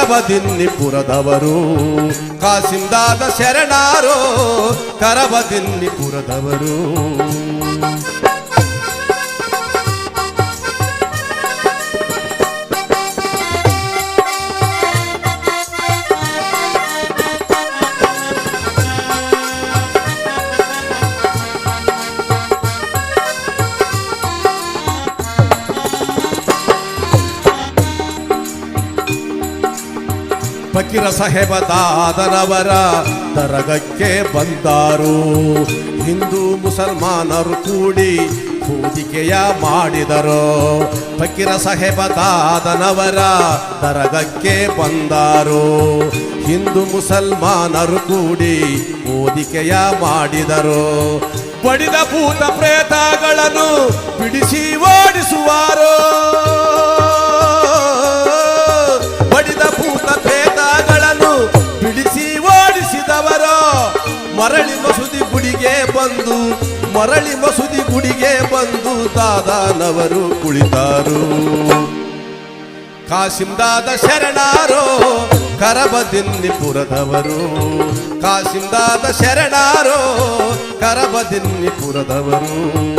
ಕರಬದಿನ್ನಿಪುರದವರು. ಕಾಸಿಂದಾದ ಶರಣಾರೋ ಕರಬದಿನ್ನಿಪುರದವರು. ಫಕೀರ ಸಾಹೇಬ ದಾದನವರ ದರಗಕ್ಕೆ ಬಂದಾರು. ಹಿಂದೂ ಮುಸಲ್ಮಾನರು ಕೂಡಿ ಪೂಜಿಕೆಯ ಮಾಡಿದರು. ಫಕೀರ ಸಾಹೇಬ ದಾದನವರ ದರಗಕ್ಕೆ ಬಂದಾರು. ಹಿಂದೂ ಮುಸಲ್ಮಾನರು ಕೂಡಿ ಪೂಜಿಕೆಯ ಮಾಡಿದರು. ಬಡಿದ ಭೂತ ಪ್ರೇತಗಳನ್ನು ಬಿಡಿಸಿ ಓಡಿಸುವಾರು. ಬಡಿದ ಭೂತ ಪ್ರೇತಗಳನ್ನು ಬಿಡಿಸಿ ಓಡಿಸಿದವರು. ಮರಳಿ ಮಸೂದಿ ಗುಡಿಗೆ ಬಂದು ಮರಳಿ ಮಸೂದಿ ಗುಡಿಗೆ ಬಂದು ದಾದಾನವರು ಕುಳಿತಾರು. ಕಾಸಿಂದಾದ ಶರಣಾರೋ ಕರಬದಿನ್ನಿಪುರದವರು. ಕಾಸಿಂದಾದ ಶರಣಾರೋ ಕರಬದಿನ್ನಿಪುರದವರು.